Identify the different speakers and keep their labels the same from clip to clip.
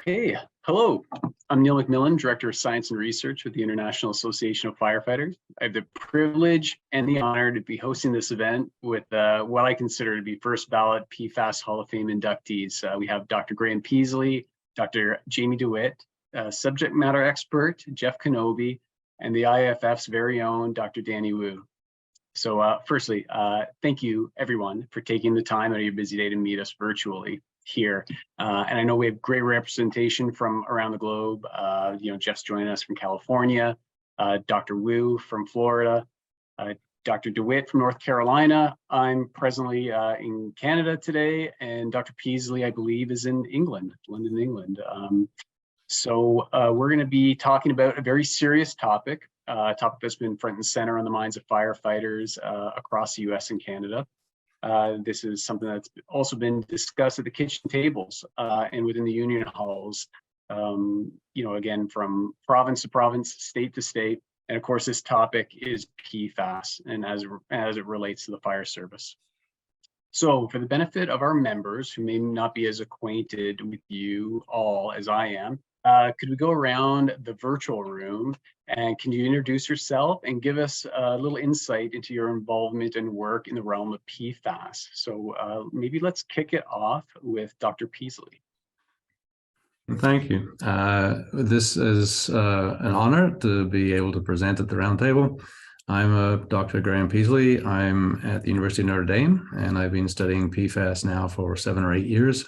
Speaker 1: Hey, hello. I'm Neil McMillan, Director of Science and Research with the International Association of Firefighters. I have the privilege and the honor to be hosting this event with what I consider to be first ballot PFAS Hall of Fame inductees. We have Dr. Graham Peaslee, Dr. Jamie DeWitt, subject matter expert Jeff Knobbe, and the IAFF's very own Dr. Danny Wu. So firstly, thank you everyone for taking the time out of your busy day to meet us virtually here. And I know we have great representation from around the globe. Jeff's joining us from California, Dr. Wu from Florida, Dr. DeWitt from North Carolina. I'm presently in Canada today, and Dr. Peaslee, I believe, is in England, London, England. So we're going to be talking about a very serious topic, a topic that's been front and center on the minds of firefighters across the US and Canada. This is something that's also been discussed at the kitchen tables and within the union halls, again, from province to province, state to state. And of course, this topic is PFAS and as it relates to the fire service. So for the benefit of our members who may not be as acquainted with you all as I am, could we go around the virtual room and can you introduce yourself and give us a little insight into your involvement and work in the realm of PFAS? So maybe let's kick it off with Dr. Peaslee.
Speaker 2: Thank you. This is an honor to be able to present at the roundtable. I'm Dr. Graham Peaslee. I'm at the University of Notre Dame, and I've been studying PFAS now for 7 or 8 years.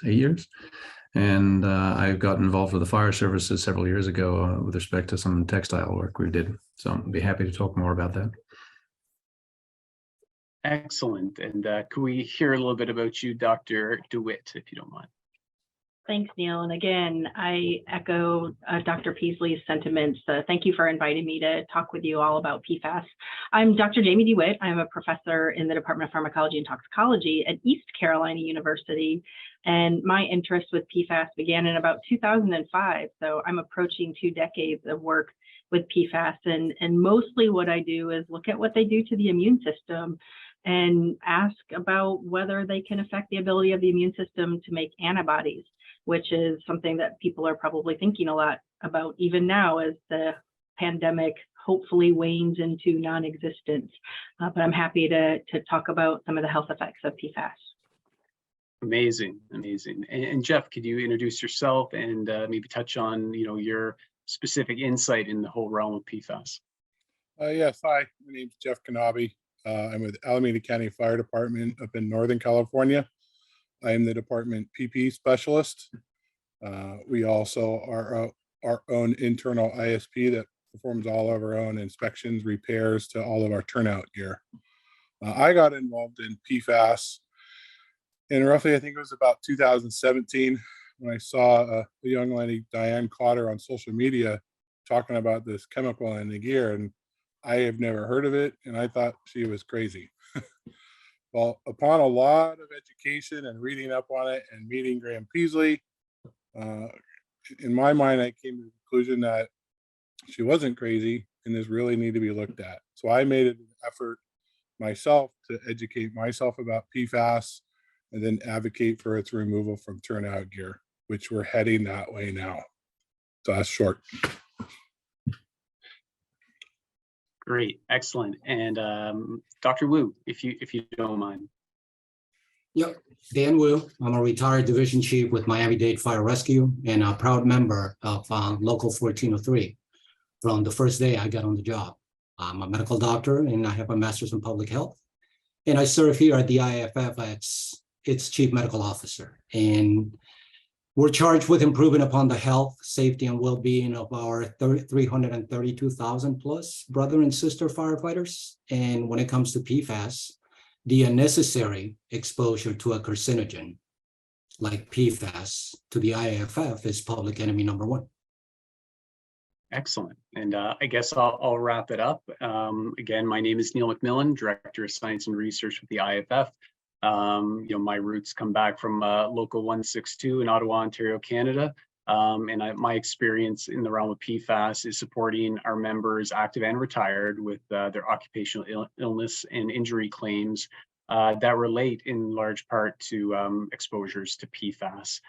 Speaker 2: And I got involved with the fire services several years ago with respect to some textile work we did. So I'd be happy to talk more about that.
Speaker 1: Excellent. And could we hear a little bit about you, Dr. DeWitt, if you don't mind?
Speaker 3: Thanks, Neil. And again, I echo Dr. Peaslee's sentiments. Thank you for inviting me to talk with you all about PFAS. I'm Dr. Jamie DeWitt. I'm a professor in the Department of Pharmacology and Toxicology at East Carolina University. And my interest with PFAS began in about 2005. So I'm approaching 2 decades of work with PFAS. And mostly what I do is look at what they do to the immune system and ask about whether they can affect the ability of the immune system to make antibodies, which is something that people are probably thinking a lot about even now as the pandemic hopefully wanes into non-existence. But I'm happy to talk about some of the health effects of PFAS.
Speaker 1: Amazing, amazing. And Jeff, could you introduce yourself and maybe touch on, your specific insight in the whole realm of PFAS?
Speaker 4: Yes, hi, my name's Jeff Knobbe. I'm with Alameda County Fire Department up in Northern California. I am the department PP specialist. We also are our own internal ISP that performs all of our own inspections, repairs to all of our turnout gear. I got involved in PFAS in roughly, I think it was about 2017, when I saw a young lady, Diane Cotter, on social media talking about this chemical in the gear, and I have never heard of it, and I thought she was crazy. Well, upon a lot of education and reading up on it and meeting Graham Peaslee, in my mind, I came to the conclusion that she wasn't crazy and this really needed to be looked at. So I made an effort myself to educate myself about PFAS and then advocate for its removal from turnout gear, which we're heading that way now. So that's short.
Speaker 1: Great, excellent. And Dr. Wu, if you don't mind.
Speaker 5: Yep, Dan Wu. I'm a retired division chief with Miami-Dade Fire Rescue and a proud member of Local 1403 from the first day I got on the job. I'm a medical doctor and I have a master's in public health. And I serve here at the IAFF as its chief medical officer. And we're charged with improving upon the health, safety, and well-being of our 332,000 plus brother and sister firefighters. And when it comes to PFAS, the unnecessary exposure to a carcinogen like PFAS to the IAFF is public enemy number 1.
Speaker 1: Excellent. And I guess I'll wrap it up. Again, my name is Neil McMillan, Director of Science and Research with the IAFF. My roots come back from Local 162 in Ottawa, Ontario, Canada. And my experience in the realm of PFAS is supporting our members, active and retired, with their occupational illness and injury claims that relate in large part to exposures to PFAS.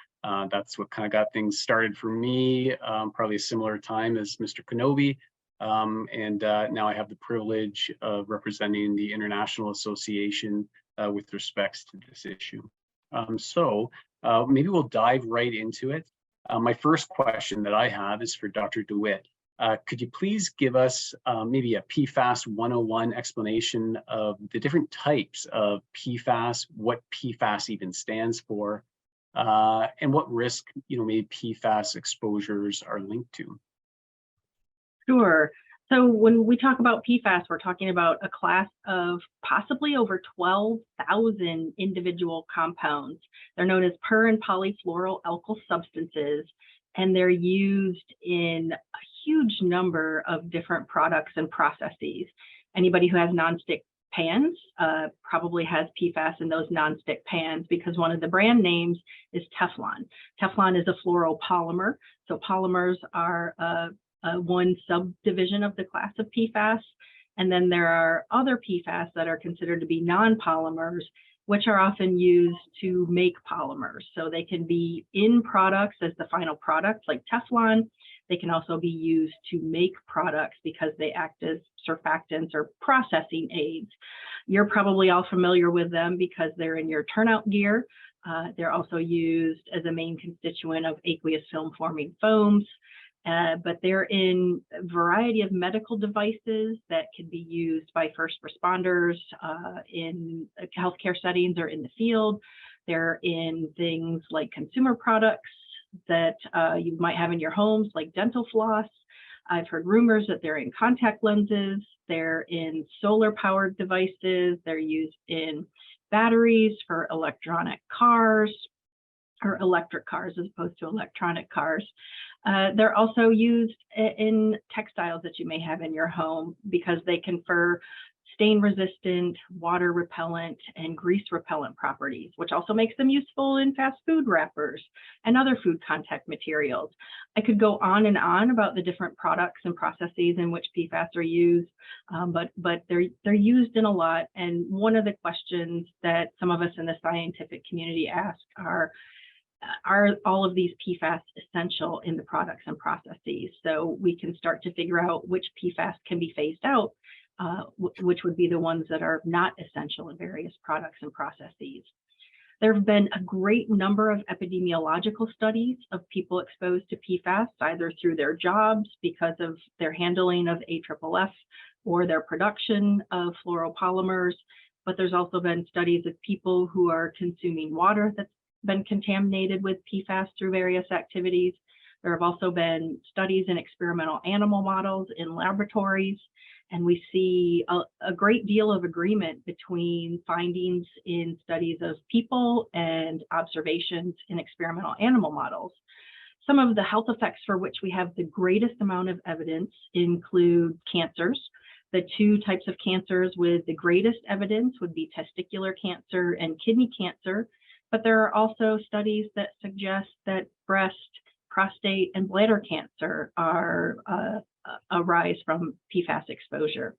Speaker 1: That's what kind of got things started for me, probably a similar time as Mr. Knobbe. Now I have the privilege of representing the International Association with respects to this issue. Maybe we'll dive right into it. My first question that I have is for Dr. DeWitt. Could you please give us maybe a PFAS 101 explanation of the different types of PFAS, what PFAS even stands for, and what risk, maybe PFAS exposures are linked to?
Speaker 3: Sure. So when we talk about PFAS, we're talking about a class of possibly over 12,000 individual compounds. They're known as per and polyfluoroalkyl substances, and they're used in a huge number of different products and processes. Anybody who has nonstick pans probably has PFAS in those nonstick pans, because one of the brand names is Teflon. Teflon is a fluoropolymer. So polymers are one subdivision of the class of PFAS. And then there are other PFAS that are considered to be non-polymers, which are often used to make polymers. So they can be in products as the final product, like Teflon. They can also be used to make products because they act as surfactants or processing aids. You're probably all familiar with them because they're in your turnout gear. They're also used as a main constituent of aqueous film forming foams. But they're in a variety of medical devices that can be used by first responders in healthcare settings or in the field. They're in things like consumer products that you might have in your homes, like dental floss. I've heard rumors that they're in contact lenses. They're in solar-powered devices. They're used in batteries for electronic cars, or electric cars as opposed to electronic cars. They're also used in textiles that you may have in your home because they confer stain resistant, water repellent, and grease repellent properties, which also makes them useful in fast food wrappers and other food contact materials. I could go on and on about the different products and processes in which PFAS are used, but they're used in a lot. And one of the questions that some of us in the scientific community ask are all of these PFAS essential in the products and processes? So we can start to figure out which PFAS can be phased out, which would be the ones that are not essential in various products and processes. There have been a great number of epidemiological studies of people exposed to PFAS, either through their jobs because of their handling of AFFF or their production of fluoropolymers. But there's also been studies of people who are consuming water that's been contaminated with PFAS through various activities. There have also been studies in experimental animal models in laboratories, and we see a great deal of agreement between findings in studies of people and observations in experimental animal models. Some of the health effects for which we have the greatest amount of evidence include cancers. The two types of cancers with the greatest evidence would be testicular cancer and kidney cancer. But there are also studies that suggest that breast, prostate, and bladder cancer are arise from PFAS exposure.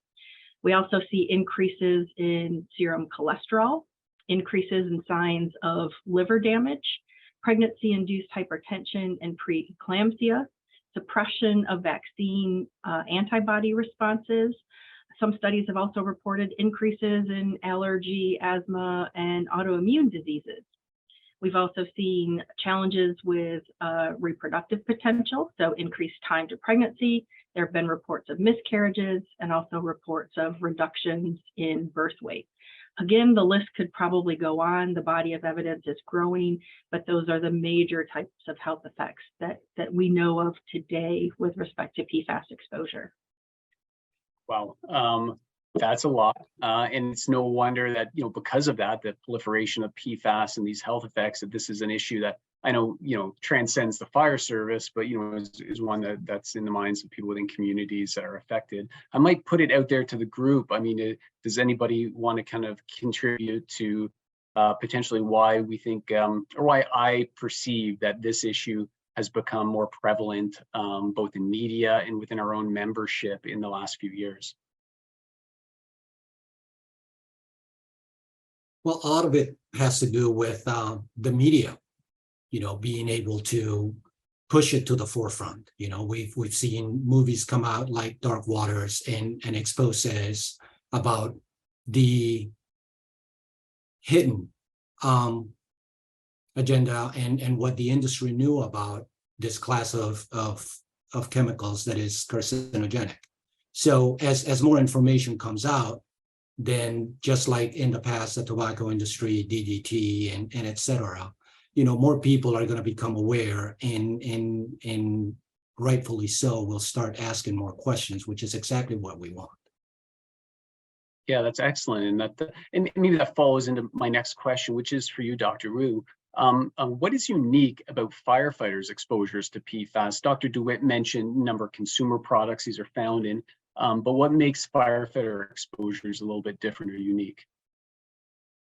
Speaker 3: We also see increases in serum cholesterol, increases in signs of liver damage, pregnancy-induced hypertension and preeclampsia, suppression of vaccine antibody responses. Some studies have also reported increases in allergy, asthma, and autoimmune diseases. We've also seen challenges with reproductive potential, so increased time to pregnancy. There have been reports of miscarriages and also reports of reductions in birth weight. Again, the list could probably go on. The body of evidence is growing, but those are the major types of health effects that we know of today with respect to PFAS exposure.
Speaker 1: Wow. That's a lot. And it's no wonder that, because of that, the proliferation of PFAS and these health effects, that this is an issue that I know, transcends the fire service, but, is one that's in the minds of people within communities that are affected. I might put it out there to the group. I mean, does anybody want to kind of contribute to potentially why we think, or why I perceive that this issue has become more prevalent, both in media and within our own membership in the last few years?
Speaker 5: Well, a lot of it has to do with the media. being able to push it to the forefront. We've seen movies come out like Dark Waters and exposes about the hidden agenda and what the industry knew about this class of chemicals that is carcinogenic. So as more information comes out, then just like in the past, the tobacco industry, DDT and et cetera, more people are going to become aware and rightfully so will start asking more questions, which is exactly what we want.
Speaker 1: Yeah, that's excellent. And maybe that follows into my next question, which is for you, Dr. Wu. What is unique about firefighters' exposures to PFAS? Dr. DeWitt mentioned a number of consumer products these are found in, but what makes firefighter exposures a little bit different or unique?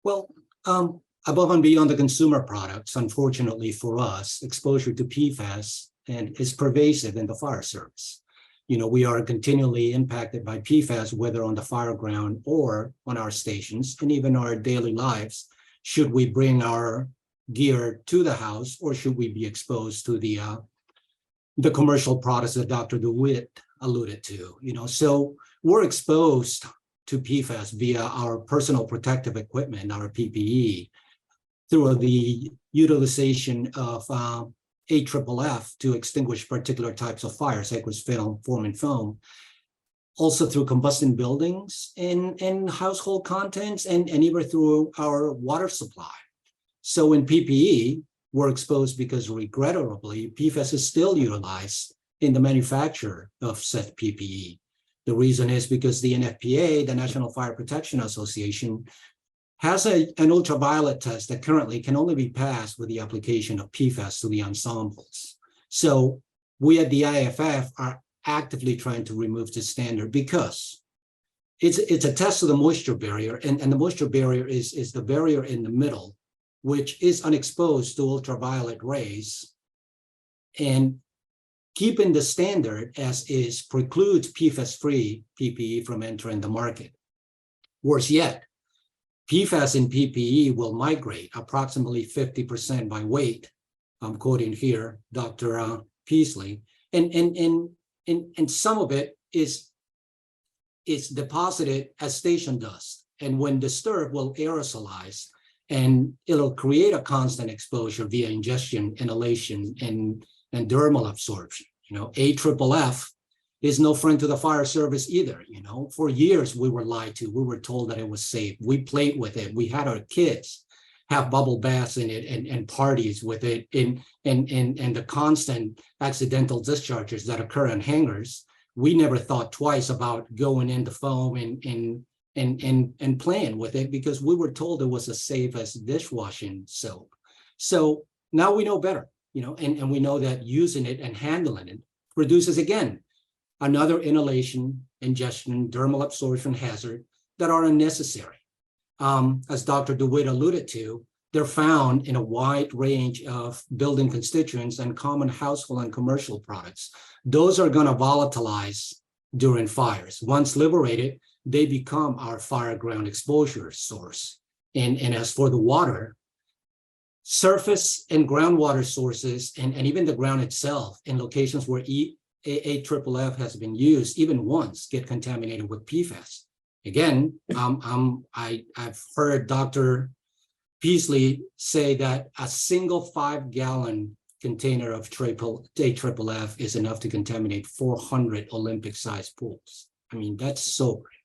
Speaker 5: Well, above and beyond the consumer products, unfortunately for us, exposure to PFAS is pervasive in the fire service. We are continually impacted by PFAS, whether on the fire ground or on our stations, and even our daily lives. Should we bring our gear to the house, or should we be exposed to the commercial products that Dr. DeWitt alluded to? So we're exposed to PFAS via our personal protective equipment, our PPE, through the utilization of IAFF to extinguish particular types of fires, aqueous film, forming foam, also through combusting buildings and household contents, and even through our water supply. So in PPE, we're exposed because regrettably, PFAS is still utilized in the manufacture of said PPE. The reason is because the NFPA, the National Fire Protection Association, has an ultraviolet test that currently can only be passed with the application of PFAS to the ensembles. So we at the IAFF are actively trying to remove this standard because it's a test of the moisture barrier, and the moisture barrier is the barrier in the middle, which is unexposed to ultraviolet rays, and keeping the standard as is precludes PFAS-free PPE from entering the market. Worse yet, PFAS in PPE will migrate approximately 50% by weight. I'm quoting here Dr. Peaslee, and some of it is deposited as station dust, and when disturbed will aerosolize, and it'll create a constant exposure via ingestion, inhalation, and dermal absorption. IAFF is no friend to the fire service either. For years we were lied to. We were told that it was safe. We played with it. We had our kids have bubble baths in it and parties with it, and the constant accidental discharges that occur in hangars. We never thought twice about going into foam and playing with it because we were told it was as safe as dishwashing soap. So now we know better, and we know that using it and handling it produces, again, another inhalation, ingestion, dermal absorption hazard that are unnecessary. As Dr. DeWitt alluded to, they're found in a wide range of building constituents and common household and commercial products. Those are going to volatilize during fires. Once liberated, they become our fire ground exposure source. And as for the water, surface and groundwater sources, and even the ground itself in locations where IAFF has been used, even once, get contaminated with PFAS. Again, I've heard Dr. Peaslee say that a single 5-gallon container of IAFF is enough to contaminate 400 Olympic-sized pools. I mean, that's sobering,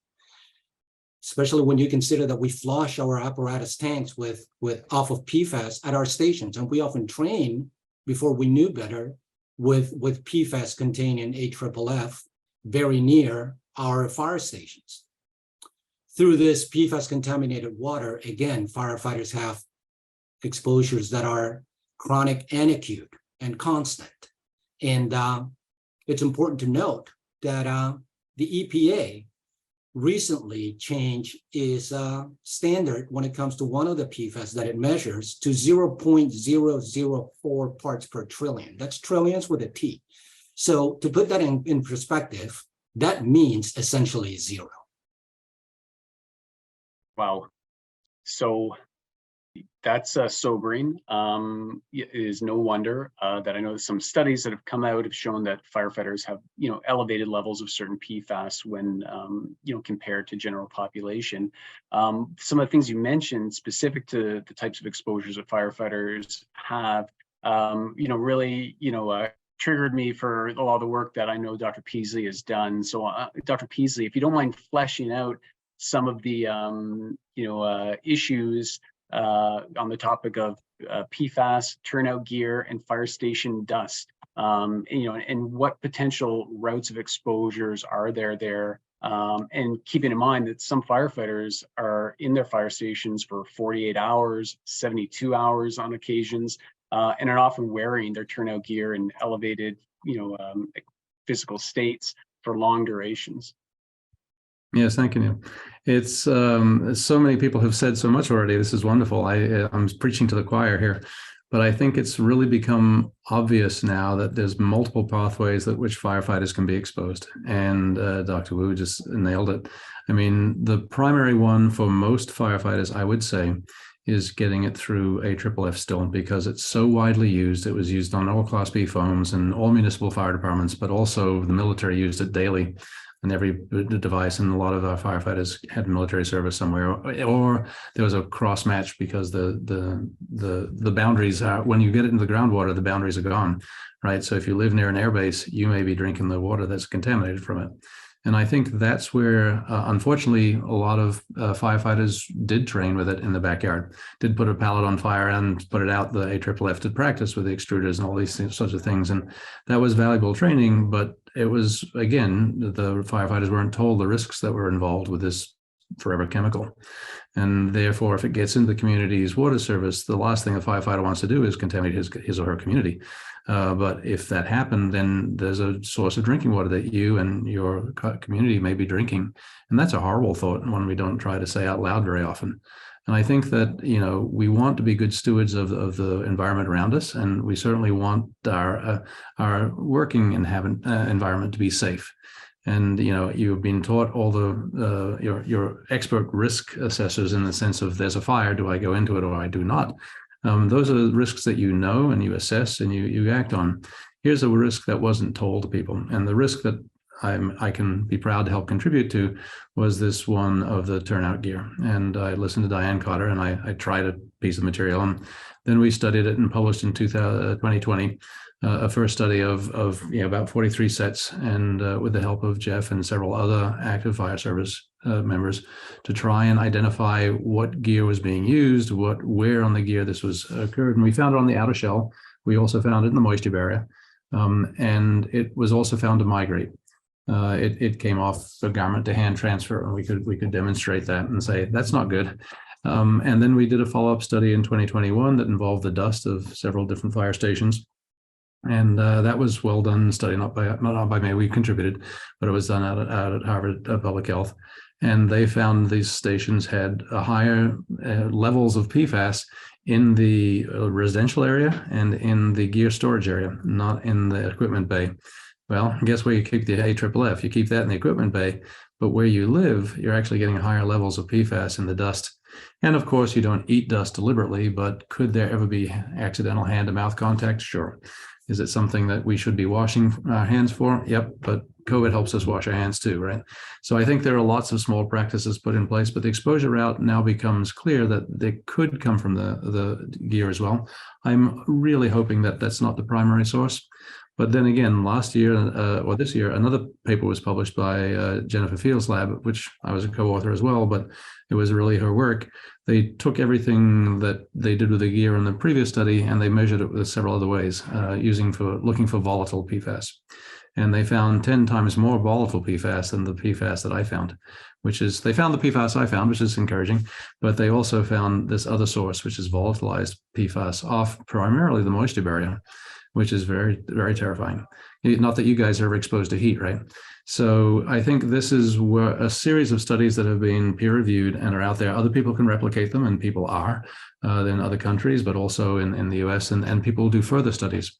Speaker 5: especially when you consider that we flush our apparatus tanks off of PFAS at our stations, and we often train before we knew better with PFAS containing IAFF very near our fire stations. Through this PFAS contaminated water, again, firefighters have exposures that are chronic and acute and constant. And it's important to note that the EPA recently changed its standard when it comes to one of the PFAS that it measures to 0.004 parts per trillion. That's trillions with a T. So to put that in perspective, that means essentially zero.
Speaker 1: Wow. So That's sobering. It is no wonder that I know some studies that have come out have shown that firefighters have, elevated levels of certain PFAS when, compared to general population. Some of the things you mentioned specific to the types of exposures that firefighters have, really, triggered me for a lot of the work that I know Dr. Peaslee has done. So, Dr. Peaslee, if you don't mind fleshing out some of the, issues on the topic of PFAS, turnout gear, and fire station dust, and what potential routes of exposures are there, and keeping in mind that some firefighters are in their fire stations for 48 hours, 72 hours on occasions, and are often wearing their turnout gear in elevated, physical states for long durations.
Speaker 2: Yes, thank you, Neil. It's so many people have said so much already. This is wonderful. I'm preaching to the choir here, but I think it's really become obvious now that there's multiple pathways that which firefighters can be exposed. And Dr. Wu just nailed it. I mean, the primary one for most firefighters, I would say, is getting it through IAFF still, because it's so widely used. It was used on all Class B foams and all municipal fire departments, but also the military used it daily. And every device, and a lot of our firefighters had military service somewhere, or there was a cross match because the boundaries are, when you get it into the groundwater, the boundaries are gone, right? So if you live near an airbase, you may be drinking the water that's contaminated from it. And I think that's where, unfortunately, a lot of firefighters did train with it in the backyard, did put a pallet on fire and put it out. The IAFF did practice with the extruders and all these sorts of things. And that was valuable training, but it was, again, the firefighters weren't told the risks that were involved with this forever chemical. And therefore, if it gets into the community's water service, the last thing a firefighter wants to do is contaminate his or her community. But if that happened, then there's a source of drinking water that you and your community may be drinking. And that's a horrible thought, and one we don't try to say out loud very often. And I think that, we want to be good stewards of the environment around us, and we certainly want our working environment to be safe. And, you've been taught all the your expert risk assessors in the sense of, there's a fire, do I go into it or I do not? Those are the risks that you know and you assess and you act on. Here's a risk that wasn't told to people. And the risk that I can be proud to help contribute to was this one of the turnout gear. And I listened to Diane Cotter, and I tried a piece of material, and then we studied it and published in 2020 a first study of about 43 sets, and with the help of Jeff and several other active fire service members, to try and identify what gear was being used, where on the gear this was occurred. And we found it on the outer shell. We also found it in the moisture barrier, and it was also found to migrate. It came off the garment to hand transfer, and we could demonstrate that and say that's not good. And then we did a follow-up study in 2021 that involved the dust of several different fire stations. And that was well done study, not by me, we contributed, but it was done out at Harvard Public Health. And they found these stations had a higher levels of PFAS in the residential area and in the gear storage area, not in the equipment bay. Well, guess where you keep the IAFF? You keep that in the equipment bay, but where you live, you're actually getting higher levels of PFAS in the dust. And of course, you don't eat dust deliberately, but could there ever be accidental hand-to-mouth contact? Sure. Is it something that we should be washing our hands for? Yep, but COVID helps us wash our hands too, right? So I think there are lots of small practices put in place, but the exposure route now becomes clear that they could come from the gear as well. I'm really hoping that that's not the primary source. But then again, last year or this year, another paper was published by Jennifer Field's lab, which I was a co-author as well, but it was really her work. They took everything that they did with the gear in the previous study, and they measured it with several other ways, looking for volatile PFAS. And they found 10 times more volatile PFAS than the PFAS that I found, they found the PFAS I found, which is encouraging, but they also found this other source, which is volatilized PFAS off primarily the moisture barrier, which is very, very terrifying. Not that you guys are ever exposed to heat, right? So I think this is where a series of studies that have been peer-reviewed and are out there. Other people can replicate them, and people are in other countries, but also in the US, and people do further studies.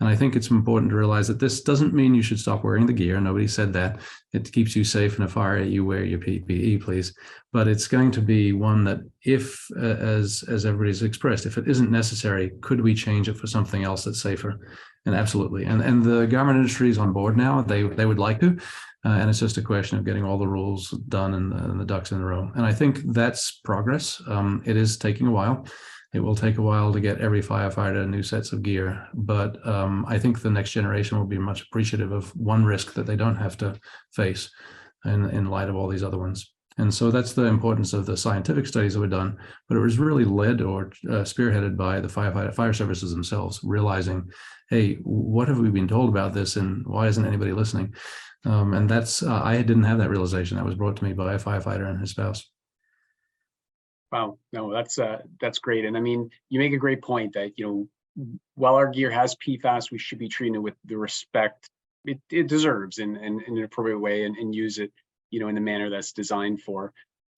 Speaker 2: And I think it's important to realize that this doesn't mean you should stop wearing the gear. Nobody said that. It keeps you safe in a fire. You wear your PPE, please. But it's going to be one that if, as everybody's expressed, if it isn't necessary, could we change it for something else that's safer? And absolutely. And the garment industry is on board now. They would like to. And it's just a question of getting all the rules done and the ducks in a row. And I think that's progress. It is taking a while. It will take a while to get every firefighter new sets of gear, but I think the next generation will be much appreciative of one risk that they don't have to face in light of all these other ones. And so that's the importance of the scientific studies that were done, but it was really led or spearheaded by the fire services themselves, realizing, hey, what have we been told about this and why isn't anybody listening? And that's, I didn't have that realization. That was brought to me by a firefighter and his spouse.
Speaker 1: Wow, no, that's great. And I mean, you make a great point that, while our gear has PFAS, we should be treating it with the respect it deserves in an appropriate way and use it, in the manner that's designed for.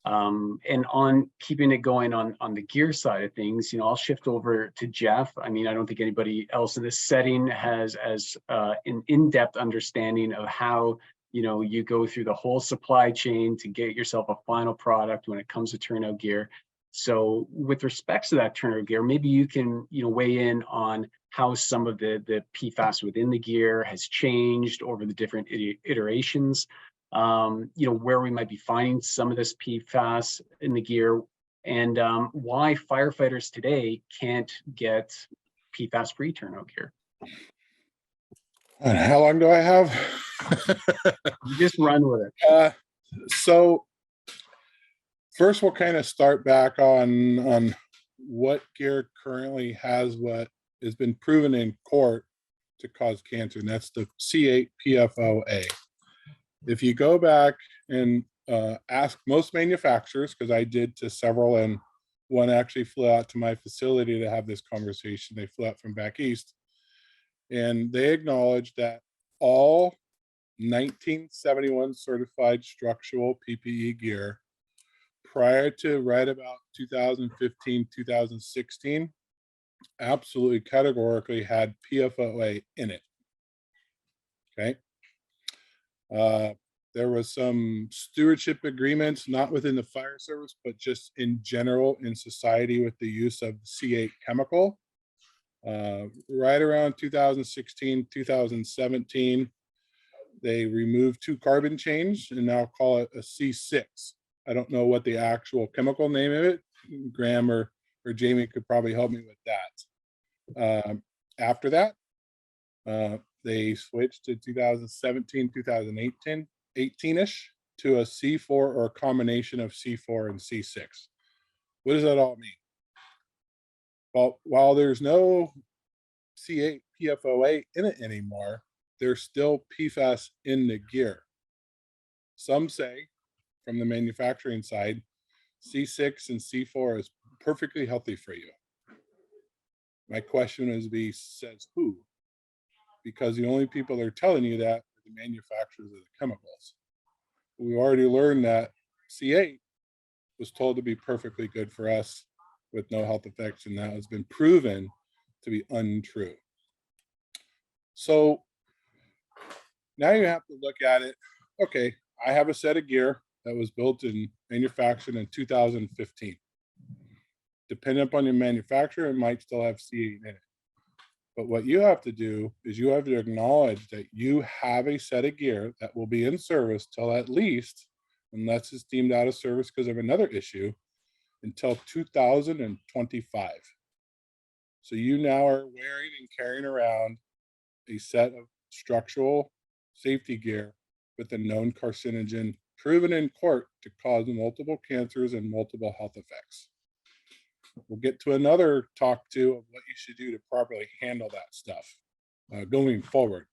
Speaker 1: And on keeping it going on the gear side of things, I'll shift over to Jeff. I mean, I don't think anybody else in this setting has as an in-depth understanding of how you go through the whole supply chain to get yourself a final product when it comes to turnout gear. So with respect to that turnout gear, maybe you can, weigh in on how some of the PFAS within the gear has changed over the different iterations, where we might be finding some of this PFAS in the gear, and why firefighters today can't get PFAS-free turnout gear.
Speaker 4: And how long do I have?
Speaker 1: You just run with it.
Speaker 4: So first, we'll kind of start back on what gear currently has what has been proven in court to cause cancer, and that's the C8 PFOA. If you go back and ask most manufacturers, because I did to several, and one actually flew out to my facility to have this conversation. They flew out from back east. And they acknowledge that all 1971 certified structural PPE gear prior to right about 2015, 2016, absolutely categorically had PFOA in it. Okay. There was some stewardship agreements, not within the fire service, but just in general in society with the use of the C8 chemical. Right around 2016, 2017, they removed 2 carbon chains and now call it a C6. I don't know what the actual chemical name of it. Graham or Jamie could probably help me with that. After that, they switched to 2017, 2018-ish to a C4 or a combination of C4 and C6. What does that all mean? Well, while there's no C8 PFOA in it anymore, there's still PFAS in the gear. Some say, from the manufacturing side, C6 and C4 is perfectly healthy for you. My question is, says who? Because the only people that are telling you that are the manufacturers of the chemicals. We already learned that C8 was told to be perfectly good for us with no health effects, and that has been proven to be untrue. So now you have to look at it. Okay, I have a set of gear that was built and manufactured in 2015. Depending upon your manufacturer, it might still have C8 in it. But what you have to do is you have to acknowledge that you have a set of gear that will be in service till at least, unless it's deemed out of service because of another issue, until 2025. So you now are wearing and carrying around a set of structural safety gear with a known carcinogen proven in court to cause multiple cancers and multiple health effects. We'll get to another talk too of what you should do to properly handle that stuff going forward.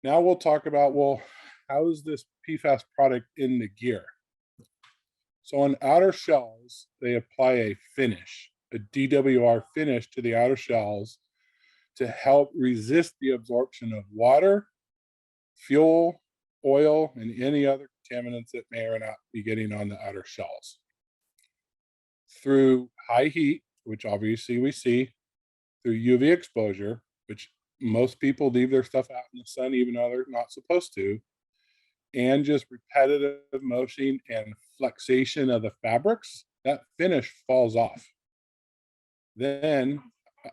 Speaker 4: Now we'll talk about, well, how is this PFAS product in the gear? So on outer shells, they apply a finish, a DWR finish to the outer shells to help resist the absorption of water, fuel, oil, and any other contaminants that may or not be getting on the outer shells. Through high heat, which obviously we see, through UV exposure, which most people leave their stuff out in the sun, even though they're not supposed to, and just repetitive motion and flexation of the fabrics, that finish falls off. Then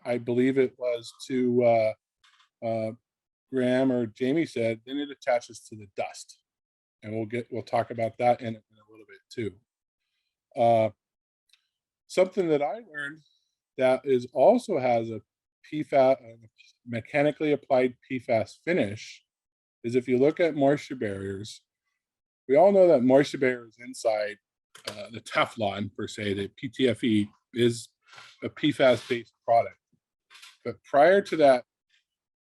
Speaker 4: I believe it was to Graham or Jamie said, then it attaches to the dust. And we'll talk about that in a little bit too. Something that I learned that also has a PFAS, mechanically applied PFAS finish, is if you look at moisture barriers, we all know that moisture barriers inside the Teflon, per se, the PTFE, is a PFAS-based product. But prior to that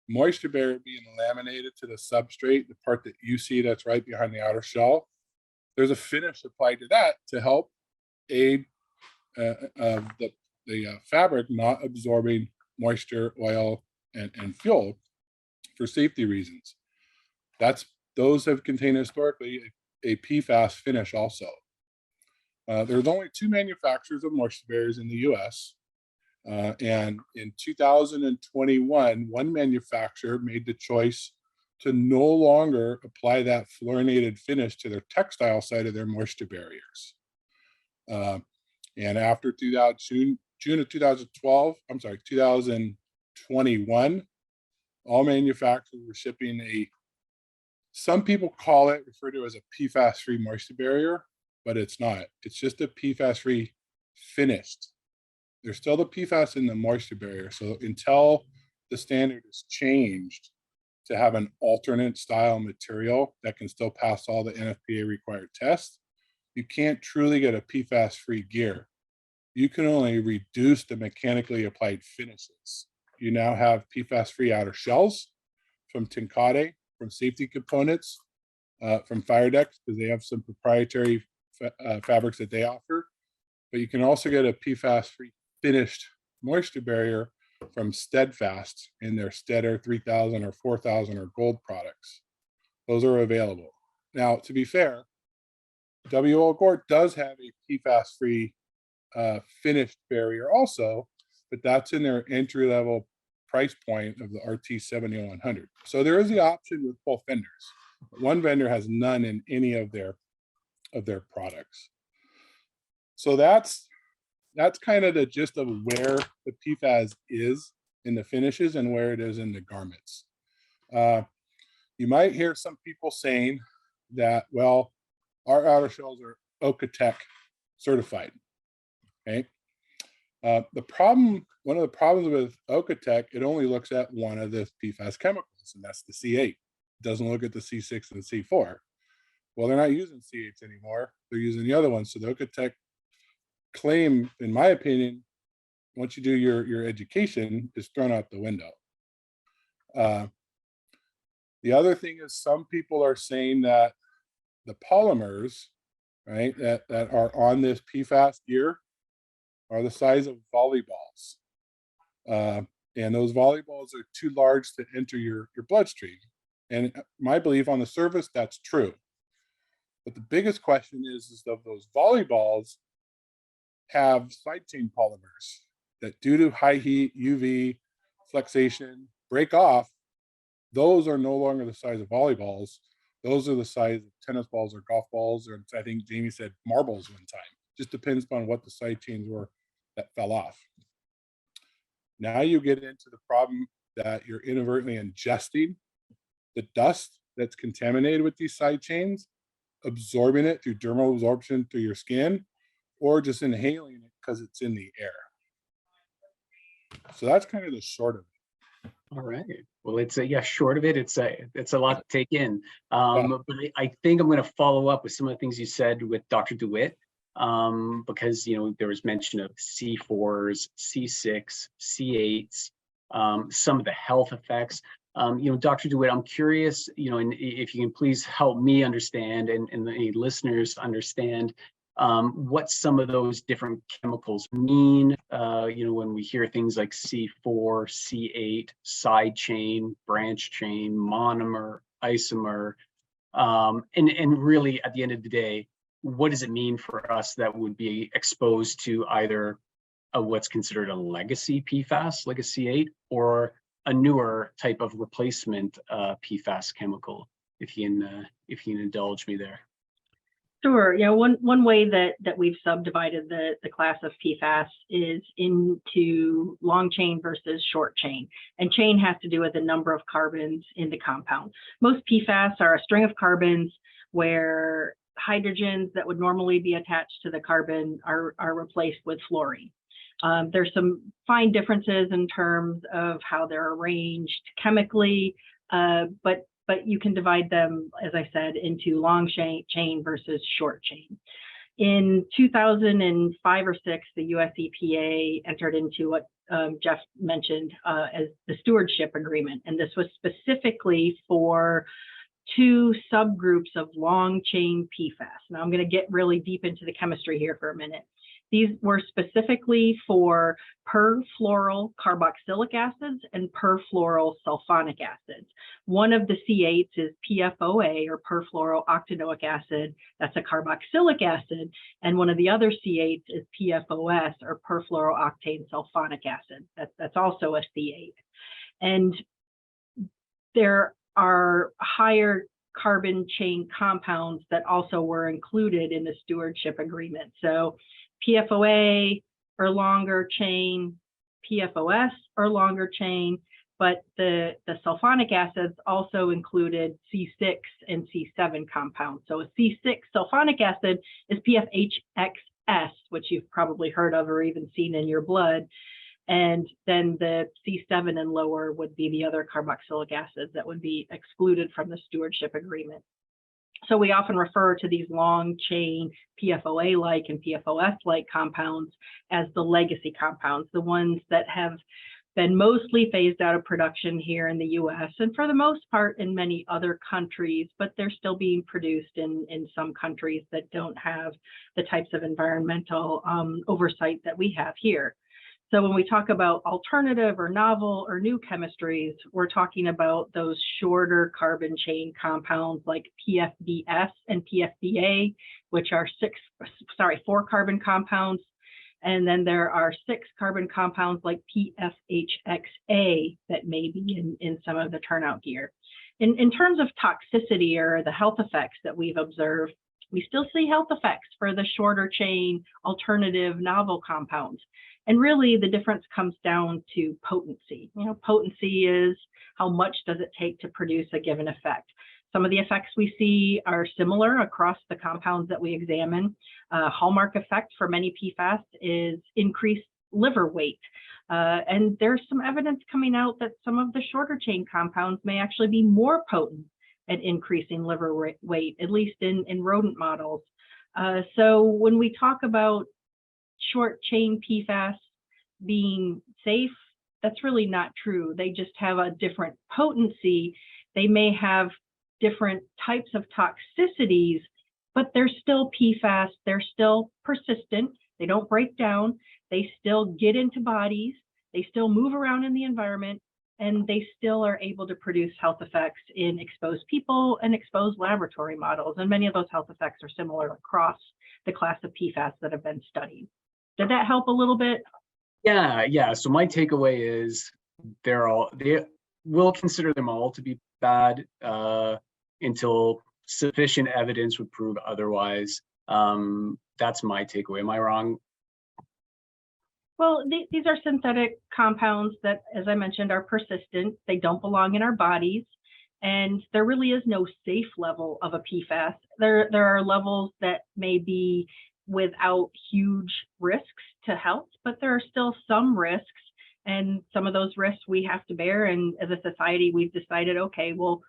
Speaker 4: moisture barrier being laminated to the substrate, the part that you see that's right behind the outer shell, there's a finish applied to that to help aid the fabric not absorbing moisture, oil, and fuel for safety reasons. Those have contained historically a PFAS finish also. There's only 2 manufacturers of moisture barriers in the US. And in 2021, one manufacturer made the choice to no longer apply that fluorinated finish to their textile side of their moisture barriers. And after June of 2021, all manufacturers were shipping some people refer to it as a PFAS-free moisture barrier, but it's not. It's just a PFAS-free finished. There's still the PFAS in the moisture barrier. So until the standard is changed to have an alternate style material that can still pass all the NFPA required tests, you can't truly get a PFAS-free gear. You can only reduce the mechanically applied finishes. You now have PFAS-free outer shells from Tincade, from safety components, from Fire Decks, because they have some proprietary fabrics that they offer. But you can also get a PFAS-free finished moisture barrier from Steadfast in their Steader 3000 or 4000 or gold products. Those are available. Now, to be fair, WL Gort does have a PFAS-free finished barrier also, but that's in their entry-level price point of the RT 7100. So there is the option with both vendors. One vendor has none in any of their products. So that's kind of the gist of where the PFAS is in the finishes and where it is in the garments. You might hear some people saying that, well, our outer shells are Ocatech certified. Okay. One of the problems with Ocatech, it only looks at one of the PFAS chemicals, and that's the C8. It doesn't look at the C6 and C4. Well, they're not using C8s anymore. They're using the other ones. So the Ocatech claim, in my opinion, once you do your education, is thrown out the window. The other thing is some people are saying that the polymers, right, that are on this PFAS gear are the size of volleyballs. And those volleyballs are too large to enter your bloodstream. And my belief, on the surface, that's true. But the biggest question is of those volleyballs have side chain polymers that, due to high heat, UV, flexation, break off. Those are no longer the size of volleyballs. Those are the size of tennis balls or golf balls, or I think Jamie said marbles one time. Just depends on what the side chains were that fell off. Now you get into the problem that you're inadvertently ingesting the dust that's contaminated with these side chains, absorbing it through dermal absorption through your skin, or just inhaling it because it's in the air. So that's kind of the short of it.
Speaker 1: All right. Well, it's short of it, it's a lot to take in. But I think I'm going to follow up with some of the things you said with Dr. DeWitt, because there was mention of C4s, C6, C8s, some of the health effects. Dr. DeWitt, I'm curious, and if you can please help me understand and the listeners understand what some of those different chemicals mean, when we hear things like C4, C8, side chain, branch chain, monomer, isomer, and really at the end of the day, what does it mean for us that would be exposed to either what's considered a legacy PFAS, like a C8, or a newer type of replacement PFAS chemical, if you can indulge me there.
Speaker 3: Sure. Yeah, one way that we've subdivided the class of PFAS is into long chain versus short chain. And chain has to do with the number of carbons in the compound. Most PFAS are a string of carbons where hydrogens that would normally be attached to the carbon are replaced with fluorine. There's some fine differences in terms of how they're arranged chemically, but you can divide them, as I said, into long chain versus short chain. In 2005 or 6, the US EPA entered into what Jeff mentioned as the stewardship agreement. And this was specifically for 2 subgroups of long chain PFAS. Now I'm going to get really deep into the chemistry here for a minute. These were specifically for perfluoral carboxylic acids and perfluoral sulfonic acids. One of the C8s is PFOA, or perfluoral octanoic acid. That's a carboxylic acid. And one of the other C8s is PFOS, or perfluorooctane sulfonic acid. That's also a C8. And there are higher carbon chain compounds that also were included in the stewardship agreement. So PFOA or longer chain, PFOS or longer chain, but the sulfonic acids also included C6 and C7 compounds. So a C6 sulfonic acid is PFHXS, which you've probably heard of or even seen in your blood. And then the C7 and lower would be the other carboxylic acids that would be excluded from the stewardship agreement. So we often refer to these long chain PFOA-like and PFOS-like compounds as the legacy compounds, the ones that have been mostly phased out of production here in the US and for the most part in many other countries, but they're still being produced in some countries that don't have the types of environmental oversight that we have here. So when we talk about alternative or novel or new chemistries, we're talking about those shorter carbon chain compounds like PFBS and PFBA, which are 4 carbon compounds. And then there are 6 carbon compounds like PFHXA that may be in some of the turnout gear. In terms of toxicity or the health effects that we've observed, we still see health effects for the shorter chain alternative novel compounds. And really the difference comes down to potency. You know, potency is how much does it take to produce a given effect. Some of the effects we see are similar across the compounds that we examine. Hallmark effect for many PFAS is increased liver weight. And there's some evidence coming out that some of the shorter chain compounds may actually be more potent at increasing liver weight, at least in rodent models. So when we talk about short chain PFAS being safe, that's really not true. They just have a different potency. They may have different types of toxicities, but they're still PFAS. They're still persistent. They don't break down. They still get into bodies. They still move around in the environment, and they still are able to produce health effects in exposed people and exposed laboratory models. And many of those health effects are similar across the class of PFAS that have been studied. Did that help a little bit?
Speaker 1: Yeah. So my takeaway is they will consider them all to be bad until sufficient evidence would prove otherwise. That's my takeaway. Am I wrong?
Speaker 3: Well, these are synthetic compounds that, as I mentioned, are persistent. They don't belong in our bodies. And there really is no safe level of a PFAS. There are levels that may be without huge risks to health, but there are still some risks. And some of those risks we have to bear. And as a society, we've decided, okay, we'll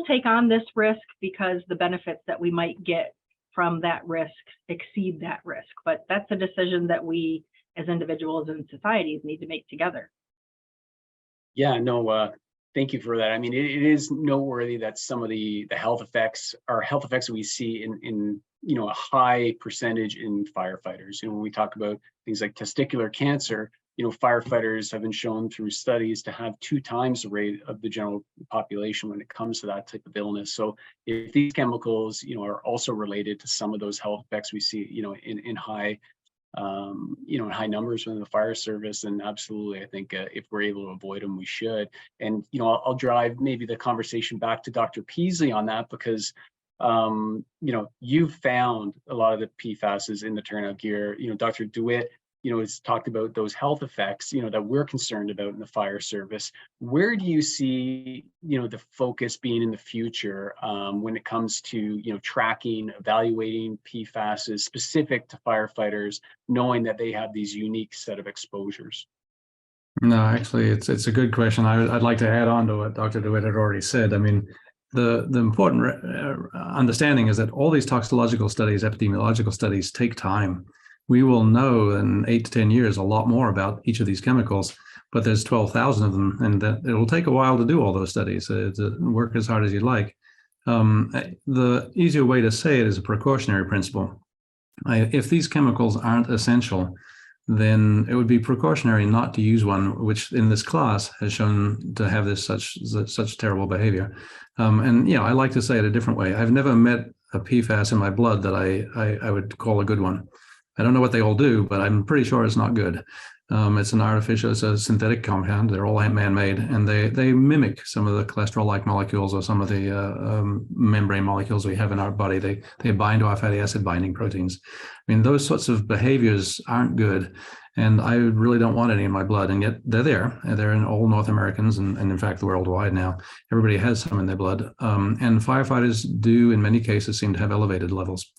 Speaker 3: take on this risk because the benefits that we might get from that risk exceed that risk. But that's a decision that we as individuals and societies need to make together.
Speaker 1: Yeah, no, thank you for that. I mean, it is noteworthy that some of the health effects are health effects that we see in a high percentage in firefighters. When we talk about things like testicular cancer, firefighters have been shown through studies to have 2 times the rate of the general population when it comes to that type of illness. So if these chemicals, are also related to some of those health effects we see, in high in high numbers within the fire service. And absolutely, I think if we're able to avoid them, we should. And, I'll drive maybe the conversation back to Dr. Peaslee on that, because, you've found a lot of the PFASs in the turnout gear. Dr. DeWitt, has talked about those health effects, that we're concerned about in the fire service. Where do you see, the focus being in the future when it comes to, tracking, evaluating PFASs specific to firefighters, knowing that they have these unique set of exposures?
Speaker 2: No, actually, it's a good question. I'd like to add on to what Dr. DeWitt had already said. I mean, the important understanding is that all these toxicological studies, epidemiological studies, take time. We will know in 8 to 10 years a lot more about each of these chemicals, but there's 12,000 of them, and it will take a while to do all those studies. To work as hard as you'd like. The easier way to say it is a precautionary principle. If these chemicals aren't essential, then it would be precautionary not to use one, which in this class has shown to have such terrible behavior. And I like to say it a different way. I've never met a PFAS in my blood that I would call a good one. I don't know what they all do, but I'm pretty sure it's not good. It's it's a synthetic compound. They're all man-made, and they mimic some of the cholesterol-like molecules or some of the membrane molecules we have in our body. They bind to our fatty acid binding proteins. I mean, those sorts of behaviors aren't good, and I really don't want any in my blood, and yet they're there. They're in all North Americans, and in fact, worldwide now. Everybody has some in their blood, and firefighters do, in many cases, seem to have elevated levels.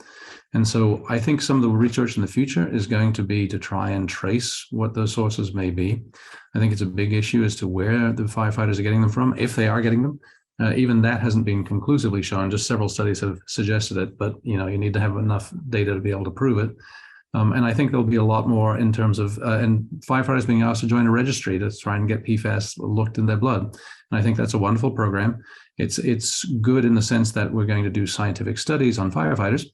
Speaker 2: And so I think some of the research in the future is going to be to try and trace what those sources may be. I think it's a big issue as to where the firefighters are getting them from, if they are getting them. Even that hasn't been conclusively shown. Just several studies have suggested it, but you need to have enough data to be able to prove it. And I think there'll be a lot more in terms of and firefighters being asked to join a registry to try and get PFAS looked in their blood. And I think that's a wonderful program. It's good in the sense that we're going to do scientific studies on firefighters.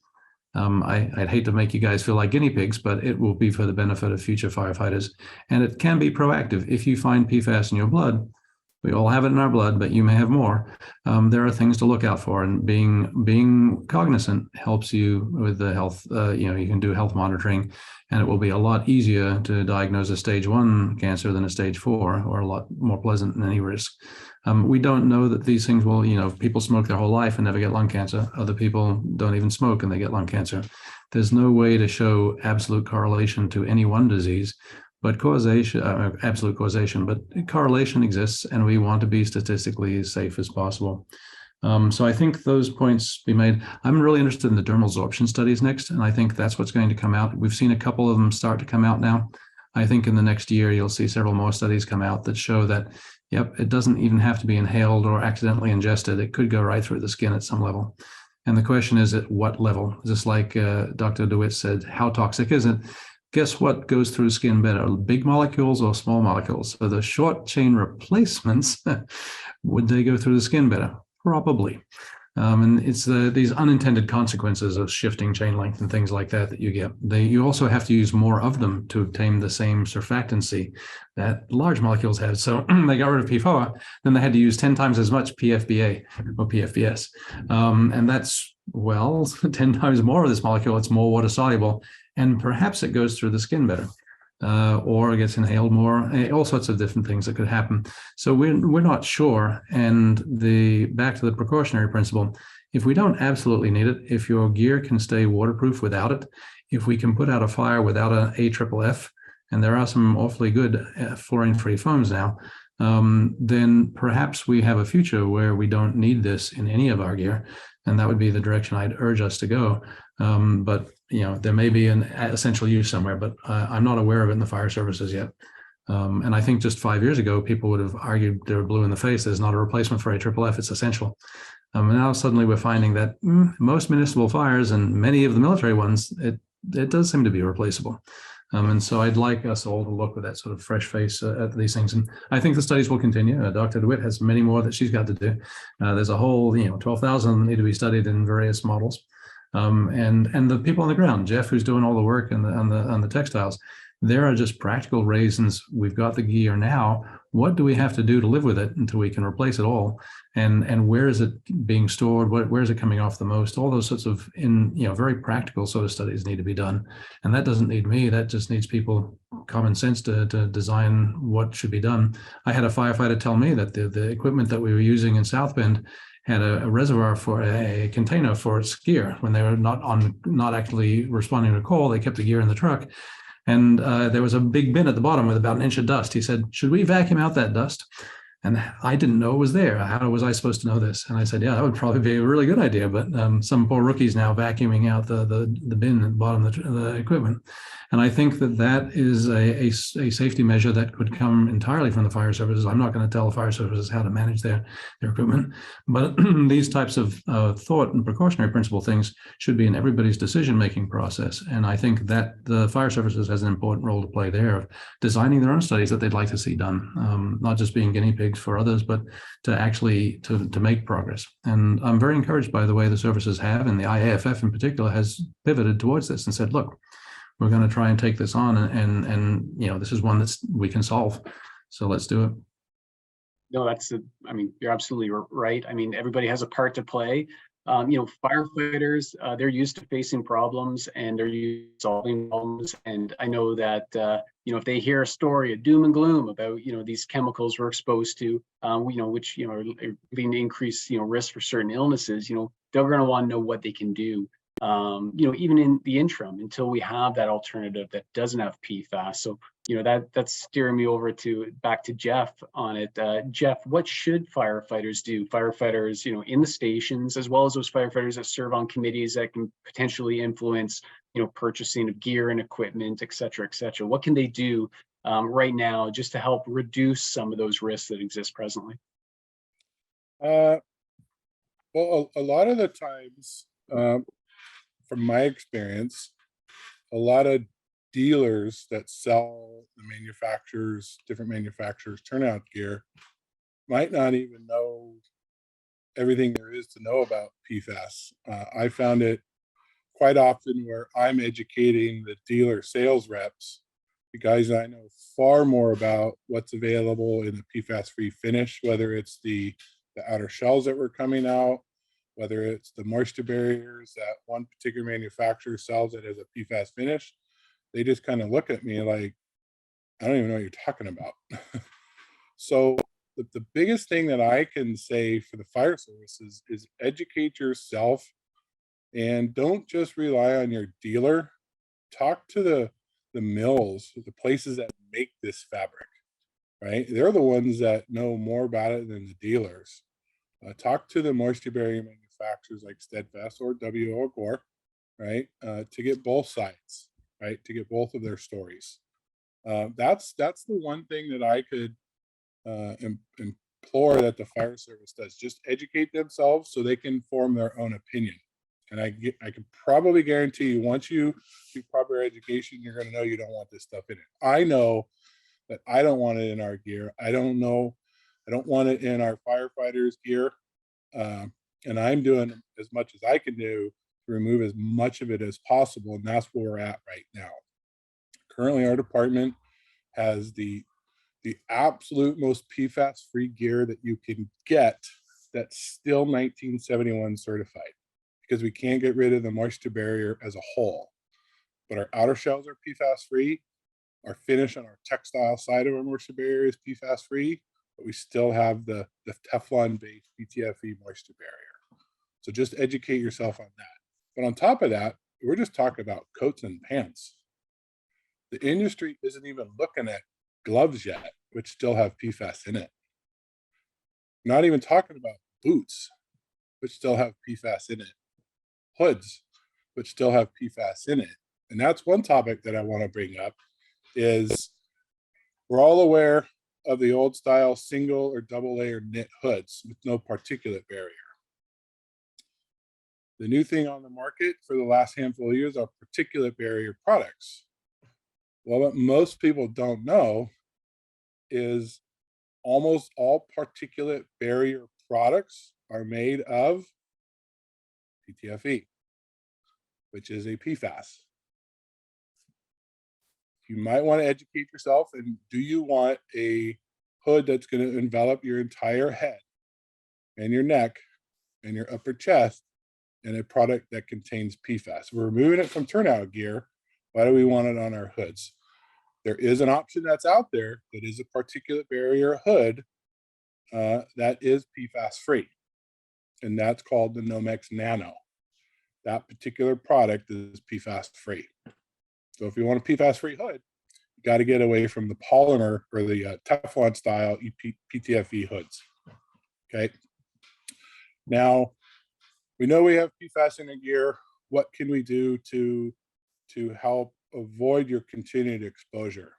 Speaker 2: I'd hate to make you guys feel like guinea pigs, but it will be for the benefit of future firefighters. And it can be proactive. If you find PFAS in your blood, we all have it in our blood, but you may have more. There are things to look out for, and being cognizant helps you with the health. You can do health monitoring, and it will be a lot easier to diagnose a stage 1 cancer than a stage 4, or a lot more pleasant than any risk. We don't know that these things will, people smoke their whole life and never get lung cancer. Other people don't even smoke and they get lung cancer. There's no way to show absolute correlation to any one disease, but causation, absolute causation, but correlation exists, and we want to be statistically as safe as possible. So I think those points be made. I'm really interested in the dermal absorption studies next, and I think that's what's going to come out. We've seen a couple of them start to come out now. I think in the next year, you'll see several more studies come out that show that, yep, it doesn't even have to be inhaled or accidentally ingested. It could go right through the skin at some level. And the question is, at what level? Just like Dr. DeWitt said, how toxic is it? Guess what goes through skin better, big molecules or small molecules? So the short chain replacements, would they go through the skin better? Probably. And it's these unintended consequences of shifting chain length and things like that you get. You also have to use more of them to obtain the same surfactancy that large molecules have. So they got rid of P4, then they had to use 10 times as much PFBA or PFBS. And that's, 10 times more of this molecule. It's more water soluble, and perhaps it goes through the skin better. Or it gets inhaled more, all sorts of different things that could happen. So we're not sure. And back to the precautionary principle, if we don't absolutely need it, if your gear can stay waterproof without it, if we can put out a fire without an AFFF, and there are some awfully good fluorine-free foams now, then perhaps we have a future where we don't need this in any of our gear. And that would be the direction I'd urge us to go. But there may be an essential use somewhere, but I'm not aware of it in the fire services yet. And I think just 5 years ago, people would have argued they were blue in the face. There's not a replacement for AFFF, it's essential. And now suddenly we're finding that most municipal fires and many of the military ones, it does seem to be replaceable. And so I'd like us all to look with that sort of fresh face at these things. And I think the studies will continue. Dr. DeWitt has many more that she's got to do. There's a whole, 12,000 need to be studied in various models. And the people on the ground, Jeff, who's doing all the work on the textiles, There are just practical reasons. We've got the gear now. What do we have to do to live with it until we can replace it all? And where is it being stored? Where is it coming off the most? All those sorts of very practical sort of studies need to be done. And that doesn't need me. That just needs people common sense to design what should be done. I had a firefighter tell me that the equipment that we were using in South Bend had a reservoir for a container for its gear. When they were not actually responding to a call, they kept the gear in the truck. And there was a big bin at the bottom with about an inch of dust. He said, should we vacuum out that dust? And I didn't know it was there. How was I supposed to know this? And I said, yeah, that would probably be a really good idea. But some poor rookie's now vacuuming out the bin at the bottom of the equipment. And I think that is a safety measure that could come entirely from the fire services. I'm not going to tell the fire services how to manage their equipment, but these types of thought and precautionary principle things should be in everybody's decision-making process. And I think that the fire services has an important role to play there of designing their own studies that they'd like to see done, not just being guinea pigs for others, but to actually to make progress. And I'm very encouraged by the way the services have, and the IAFF in particular has pivoted towards this and said, look, we're going to try and take this on, and this is one that's we can solve. So let's do it.
Speaker 1: No, you're absolutely right. I mean, everybody has a part to play. Firefighters, they're used to facing problems and they're used to solving problems. And I know that, if they hear a story of doom and gloom about, these chemicals we're exposed to, which, are leading to increased, risk for certain illnesses, they're going to want to know what they can do. Even in the interim, until we have that alternative that doesn't have PFAS. So, that's steering me over back to Jeff on it. Jeff, what should firefighters do? Firefighters, in the stations, as well as those firefighters that serve on committees that can potentially influence, purchasing of gear and equipment, et cetera, et cetera. What can they do right now just to help reduce some of those risks that exist presently?
Speaker 4: Well, a lot of the times, from my experience, a lot of dealers that sell the different manufacturers turnout gear might not even know everything there is to know about PFAS. I found it quite often where I'm educating the dealer sales reps, the guys I know far more about what's available in the PFAS-free finish, whether it's the outer shells that were coming out, whether it's the moisture barriers that one particular manufacturer sells it as a PFAS finish. They just kind of look at me like, I don't even know what you're talking about. So the biggest thing that I can say for the fire services is educate yourself and don't just rely on your dealer. Talk to the mills, the places that make this fabric, right? They're the ones that know more about it than the dealers. Talk to the moisture barrier manufacturers like Steadfast or WO or Gore, right? To get both sides, right? To get both of their stories. That's the one thing that I could implore that the fire service does. Just educate themselves so they can form their own opinion. And I can probably guarantee you, once you do proper education, you're going to know you don't want this stuff in it. I know that I don't want it in our gear. I don't want it in our firefighters' gear. And I'm doing as much as I can do to remove as much of it as possible. And that's where we're at right now. Currently, our department has the absolute most PFAS-free gear that you can get that's still 1971 certified, because we can't get rid of the moisture barrier as a whole. But our outer shells are PFAS-free. Our finish on our textile side of our moisture barrier is PFAS-free, but we still have the Teflon-based PTFE moisture barrier. So just educate yourself on that. But on top of that, we're just talking about coats and pants. The industry isn't even looking at gloves yet, which still have PFAS in it. Not even talking about boots, which still have PFAS in it. Hoods, which still have PFAS in it. And that's one topic that I want to bring up is we're all aware of the old style single or double layer knit hoods with no particulate barrier. The new thing on the market for the last handful of years are particulate barrier products. Well, what most people don't know is almost all particulate barrier products are made of PTFE, which is a PFAS. you might want to educate yourself. And do you want a hood that's going to envelop your entire head and your neck and your upper chest in a product that contains PFAS? We're removing it from turnout gear. Why do we want it on our hoods? There is an option that's out there that is a particulate barrier hood that is PFAS-free, and that's called the Nomex Nano. That particular product is PFAS-free. So if you want a PFAS-free hood, you got to get away from the polymer or the Teflon style PTFE hoods. Okay. Now, we know we have PFAS in the gear. What can we do to help avoid your continued exposure?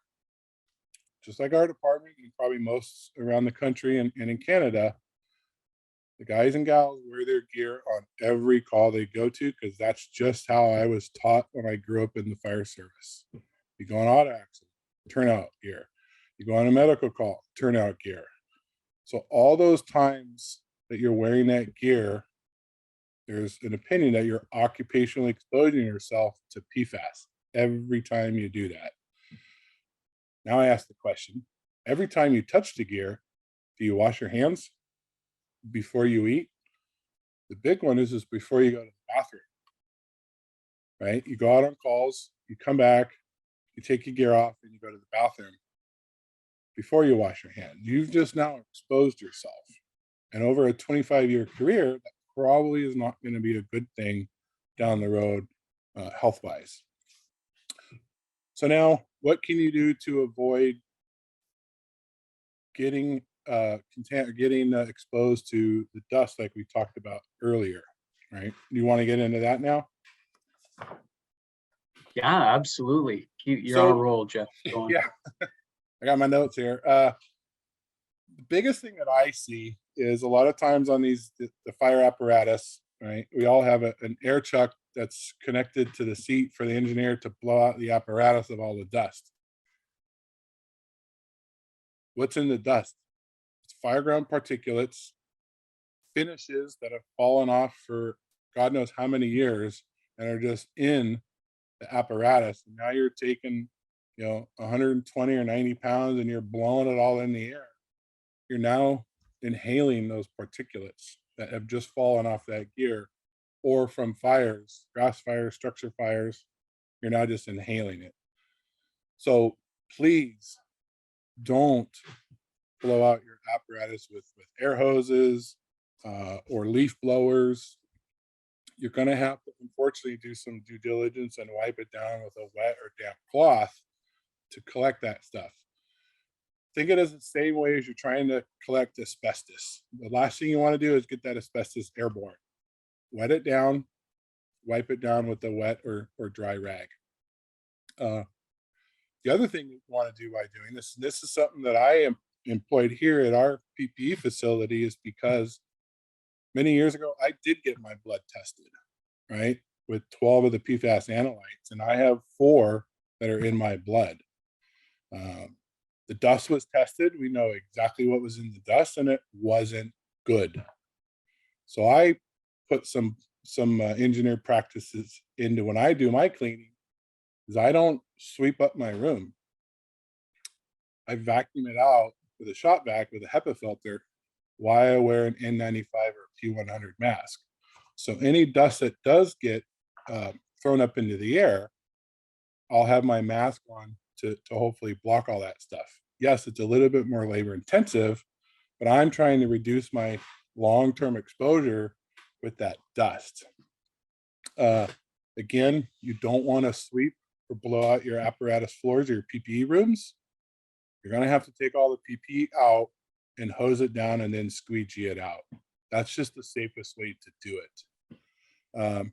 Speaker 4: Just like our department and probably most around the country and in Canada, the guys and gals wear their gear on every call they go to, because that's just how I was taught when I grew up in the fire service. You go on auto accident, turnout gear. You go on a medical call, turnout gear. So all those times that you're wearing that gear, there's an opinion that you're occupationally exposing yourself to PFAS every time you do that. Now I ask the question, every time you touch the gear, do you wash your hands before you eat? The big one is before you go to the bathroom, right? You go out on calls, you come back, you take your gear off, and you go to the bathroom before you wash your hands. You've just now exposed yourself. And over a 25-year career, that probably is not going to be a good thing down the road, health-wise. So now, what can you do to avoid getting exposed to the dust like we talked about earlier, right? Do you want to get into that now?
Speaker 1: Yeah, absolutely. You're on a roll, Jeff. Go on.
Speaker 4: Yeah, I got my notes here. The biggest thing that I see is a lot of times on the fire apparatus, right? We all have an air chuck that's connected to the seat for the engineer to blow out the apparatus of all the dust. What's in the dust? It's fireground particulates, finishes that have fallen off for God knows how many years and are just in the apparatus. And now you're taking, 120 or 90 pounds and you're blowing it all in the air. You're now inhaling those particulates that have just fallen off that gear, or from fires, grass fires, structure fires. You're now just inhaling it. So please don't blow out your apparatus with air hoses or leaf blowers. You're going to have to, unfortunately, do some due diligence and wipe it down with a wet or damp cloth to collect that stuff. Think of it as the same way as you're trying to collect asbestos. The last thing you want to do is get that asbestos airborne. Wet it down, wipe it down with a wet or dry rag. The other thing you want to do by doing this is something that I am employed here at our PPE facility, is because many years ago, I did get my blood tested, right? With 12 of the PFAS analytes, and I have 4 that are in my blood. The dust was tested. We know exactly what was in the dust, and it wasn't good. So I put some engineered practices into when I do my cleaning, is I don't sweep up my room. I vacuum it out with a shop vac with a HEPA filter while I wear an N95 or P100 mask. So any dust that does get thrown up into the air, I'll have my mask on to hopefully block all that stuff. Yes, it's a little bit more labor intensive, but I'm trying to reduce my long-term exposure with that dust. Again, you don't want to sweep or blow out your apparatus floors or your PPE rooms. You're going to have to take all the PPE out and hose it down and then squeegee it out. That's just the safest way to do it.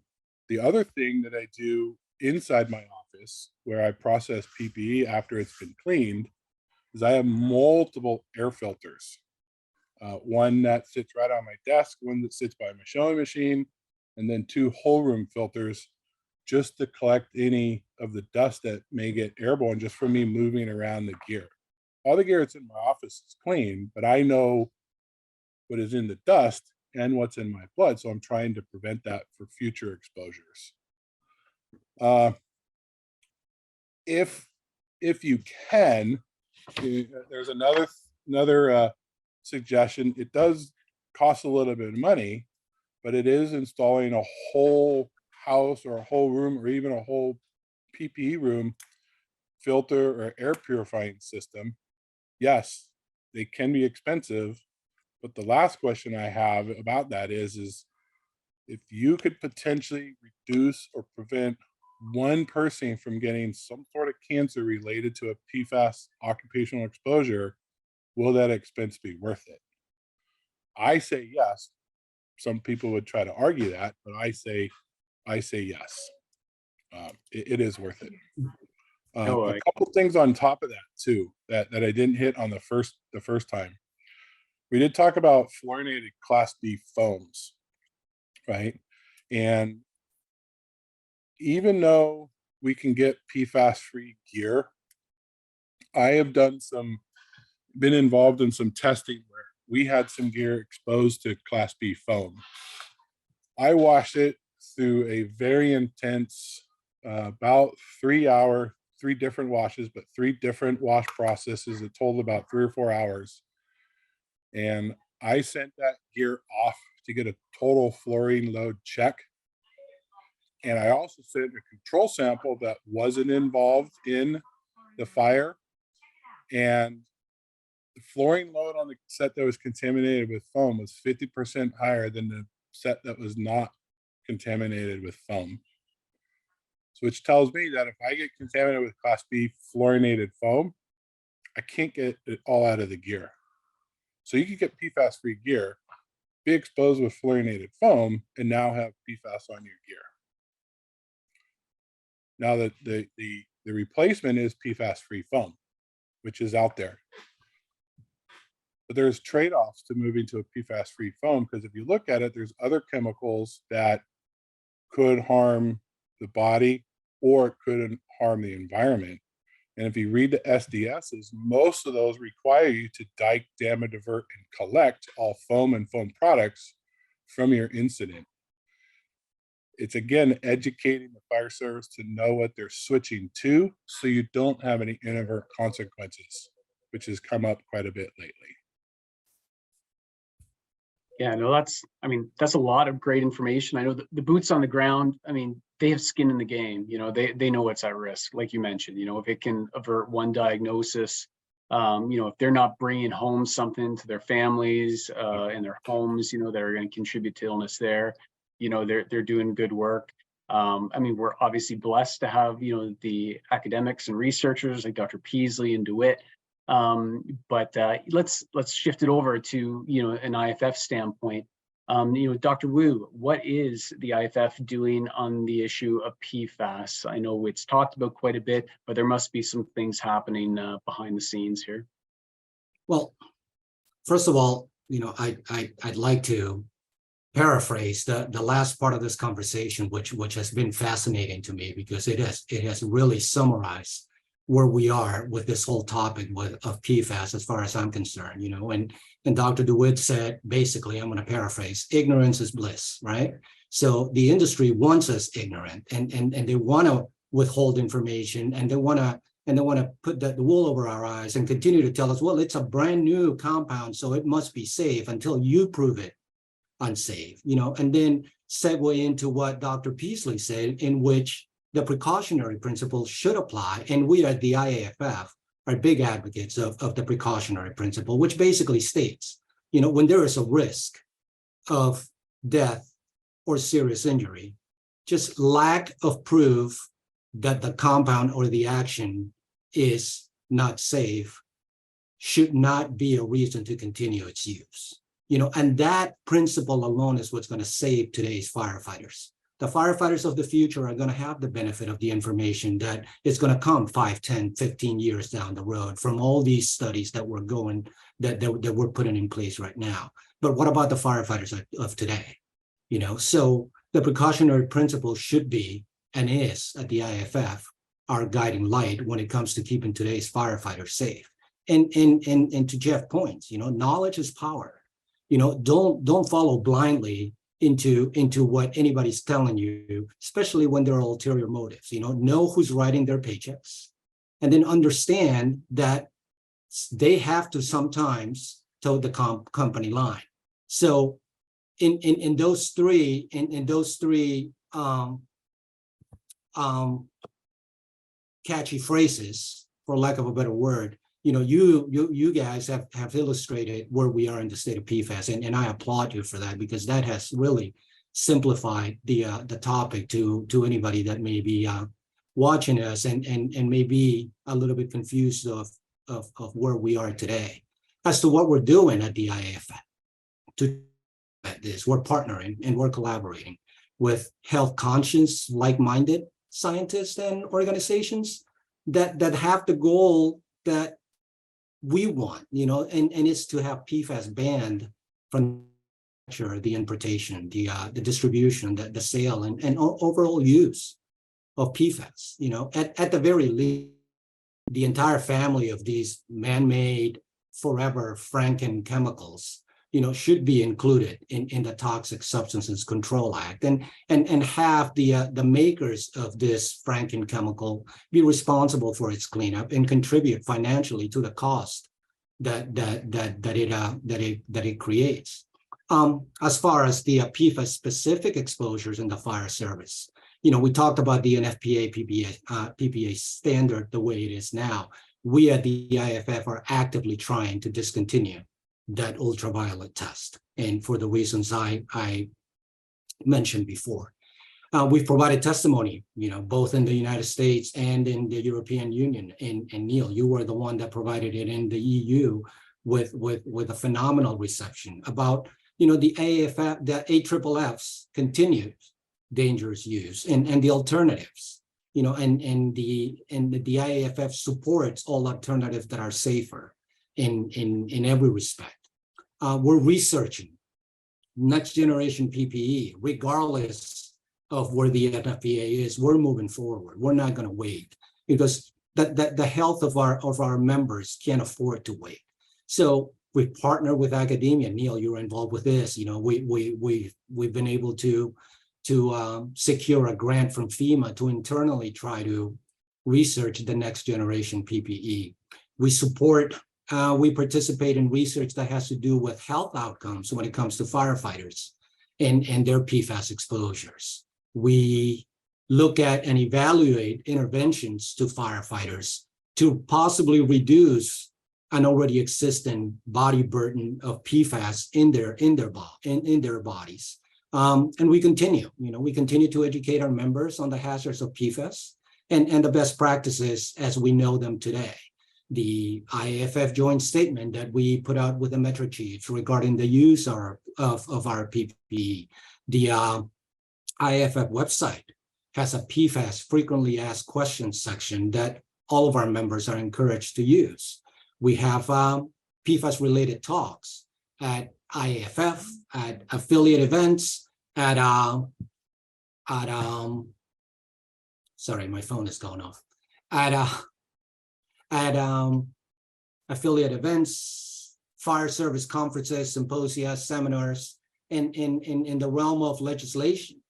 Speaker 4: The other thing that I do inside my office, where I process PPE after it's been cleaned, is I have multiple air filters. One that sits right on my desk, one that sits by my sewing machine, and then 2 whole room filters, just to collect any of the dust that may get airborne just from me moving around the gear. All the gear that's in my office is clean, but I know what is in the dust and what's in my blood, so I'm trying to prevent that for future exposures. If if you can, there's another suggestion. It does cost a little bit of money, but it is installing a whole house or a whole room or even a whole PPE room filter or air purifying system. Yes, they can be expensive, but the last question I have about that is if you could potentially reduce or prevent one person from getting some sort of cancer related to a PFAS occupational exposure, will that expense be worth it? I say yes. Some people would try to argue that, but I say yes. It is worth it. A couple things on top of that too that I didn't hit on the first time. We did talk about fluorinated Class B foams, right? And even though we can get PFAS-free gear, I have been involved in some testing where we had some gear exposed to Class B foam. I washed it through a very intense, about 3 different washes, but 3 different wash processes that totaled about 3 or 4 hours. And I sent that gear off to get a total fluorine load check. And I also sent a control sample that wasn't involved in the fire. And the fluorine load on the set that was contaminated with foam was 50% higher than the set that was not contaminated with foam. So which tells me that if I get contaminated with Class B fluorinated foam, I can't get it all out of the gear. So you could get PFAS-free gear, be exposed with fluorinated foam, and now have PFAS on your gear. Now the replacement is PFAS-free foam, which is out there. But there's trade-offs to moving to a PFAS-free foam, because if you look at it, there's other chemicals that could harm the body or it could harm the environment. And if you read the SDSs, most of those require you to dike, damage, divert, and collect all foam and foam products from your incident. It's again educating the fire service to know what they're switching to, so you don't have any inadvertent consequences, which has come up quite a bit lately.
Speaker 1: Yeah, no, that's a lot of great information. I know the boots on the ground, they have skin in the game. They know what's at risk, like you mentioned. If it can avert one diagnosis, if they're not bringing home something to their families and their homes, that are going to contribute to illness there, they're doing good work. We're obviously blessed to have, the academics and researchers like Dr. Peaslee and DeWitt. But let's shift it over to, an IAFF standpoint. Dr. Wu, what is the IAFF doing on the issue of PFAS? I know it's talked about quite a bit, but there must be some things happening behind the scenes here.
Speaker 5: Well, first of all, I'd like to paraphrase the last part of this conversation, which has been fascinating to me, because it has really summarized where we are with this whole topic of PFAS, as far as I'm concerned, and Dr. DeWitt said, basically, I'm going to paraphrase, ignorance is bliss, right? So the industry wants us ignorant, and they want to withhold information, and they want to put the wool over our eyes and continue to tell us, well, it's a brand new compound, so it must be safe until you prove it unsafe, and then segue into what Dr. Peaslee said, in which the precautionary principle should apply. And we at the IAFF are big advocates of the precautionary principle, which basically states, when there is a risk of death or serious injury, just lack of proof that the compound or the action is not safe should not be a reason to continue its use. And that principle alone is what's going to save today's firefighters. The firefighters of the future are going to have the benefit of the information that is going to come 5, 10, 15 years down the road from all these studies that we're we're putting in place right now. But what about the firefighters of today? So the precautionary principle should be, and is at the IAFF, our guiding light when it comes to keeping today's firefighters safe. And to Jeff's points, knowledge is power. Don't follow blindly into what anybody's telling you, especially when there are ulterior motives. Know who's writing their paychecks, and then understand that they have to sometimes toe the company line. So in those three catchy phrases, for lack of a better word, you guys have illustrated where we are in the state of PFAS, and I applaud you for that, because that has really simplified the topic to anybody that may be watching us and may be a little bit confused of where we are today. As to what we're doing at the IAFF to this, we're partnering and we're collaborating with health conscious, like-minded scientists and organizations that have the goal that we want, and it's to have PFAS banned from the importation, the distribution, the sale, and overall use of PFAS. At the very least, the entire family of these man-made, forever Franken chemicals, should be included in the Toxic Substances Control Act, and have the makers of this Franken chemical be responsible for its cleanup and contribute financially to the cost that it creates. As far as the PFAS specific exposures in the fire service, we talked about the NFPA PPA standard the way it is now. We at the IAFF are actively trying to discontinue that ultraviolet test, and for the reasons I mentioned before. We've provided testimony, both in the United States and in the European Union. And Neil, you were the one that provided it in the EU with a phenomenal reception about, the IAFF, the AFF's continued dangerous use and the alternatives, and the IAFF supports all alternatives that are safer in every respect. We're researching next generation PPE, regardless of where the NFPA is. We're moving forward. We're not going to wait, because the health of our members can't afford to wait. So we partner with academia. Neil, you're involved with this. We've been able to secure a grant from FEMA to internally try to research the next generation PPE. We participate in research that has to do with health outcomes when it comes to firefighters and their PFAS exposures. We look at and evaluate interventions to firefighters to possibly reduce an already existing body burden of PFAS in their bodies. And we continue to educate our members on the hazards of PFAS and the best practices as we know them today. The IAFF joint statement that we put out with the Metro Chiefs regarding the use of our PPE. The IAFF website has a PFAS frequently asked questions section that all of our members are encouraged to use. We have PFAS related talks at IAFF, at affiliate events, sorry, my phone is going off. At affiliate events, fire service conferences, symposia, seminars, and in the realm of legislation.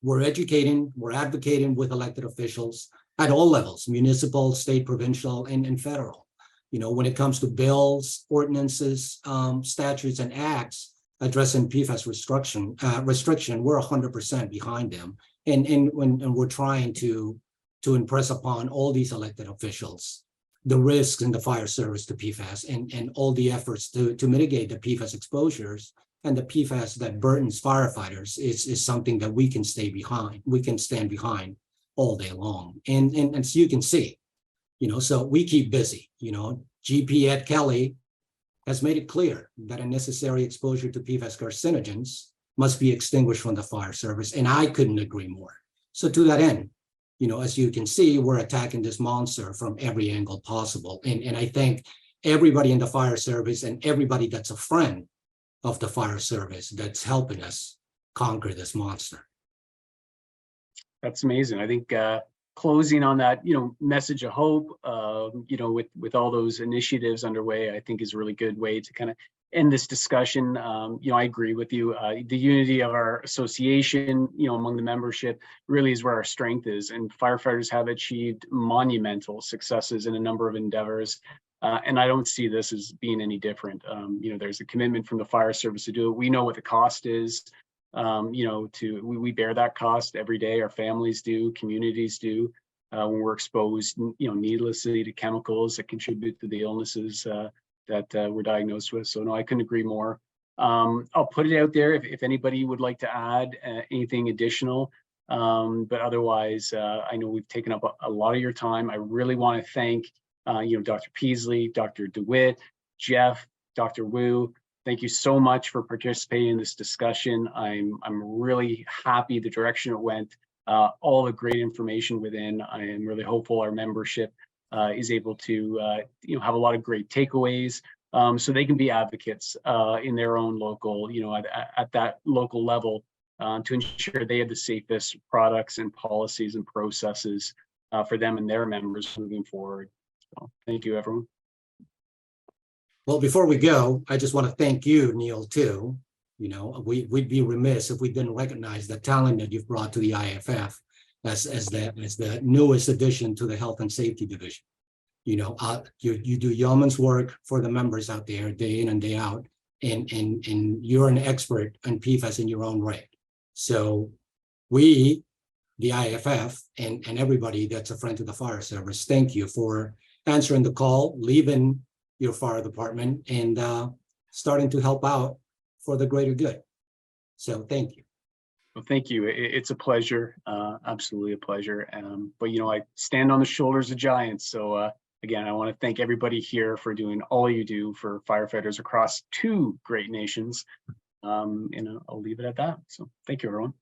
Speaker 5: We're educating, we're advocating with elected officials at all levels, municipal, state, provincial, and federal. When it comes to bills, ordinances, statutes, and acts addressing PFAS restriction, we're 100% behind them. And we're trying to impress upon all these elected officials the risks in the fire service to PFAS and all the efforts to mitigate the PFAS exposures, and the PFAS that burdens firefighters is something that we can stay behind. We can stand behind all day long. And so you can see, so we keep busy. GP Ed Kelly has made it clear that a necessary exposure to PFAS carcinogens must be extinguished from the fire service. And I couldn't agree more. So to that end, as you can see, we're attacking this monster from every angle possible. And I thank everybody in the fire service and everybody that's a friend of the fire service that's helping us conquer this monster.
Speaker 1: That's amazing. I think closing on that, message of hope, with all those initiatives underway, I think is a really good way to kind of end this discussion. I agree with you. The unity of our association, among the membership really is where our strength is. And firefighters have achieved monumental successes in a number of endeavors. And I don't see this as being any different. There's a commitment from the fire service to do it. We know what the cost is. We bear that cost every day. Our families do, communities do, when we're exposed, needlessly to chemicals that contribute to the illnesses that we're diagnosed with. So no, I couldn't agree more. I'll put it out there if anybody would like to add anything additional. But otherwise, I know we've taken up a lot of your time. I really want to thank Dr. Peaslee, Dr. DeWitt, Jeff, Dr. Wu. Thank you so much for participating in this discussion. I'm really happy the direction it went. All the great information within. I am really hopeful our membership is able to have a lot of great takeaways, so they can be advocates in their own local, at that local level, to ensure they have the safest products and policies and processes for them and their members moving forward. So thank you, everyone.
Speaker 5: Well, before we go, I just want to thank you, Neil, too. We'd be remiss if we didn't recognize the talent that you've brought to the IAFF as the newest addition to the Health and Safety Division. You do yeoman's work for the members out there day in and day out, and you're an expert on PFAS in your own right. So we, the IAFF, and everybody that's a friend to the fire service, thank you for answering the call, leaving your fire department, and starting to help out for the greater good. So thank you.
Speaker 1: Well, thank you. It's a pleasure, absolutely a pleasure. But I stand on the shoulders of giants. So again, I want to thank everybody here for doing all you do for firefighters across 2 great nations. And I'll leave it at that. So thank you, everyone.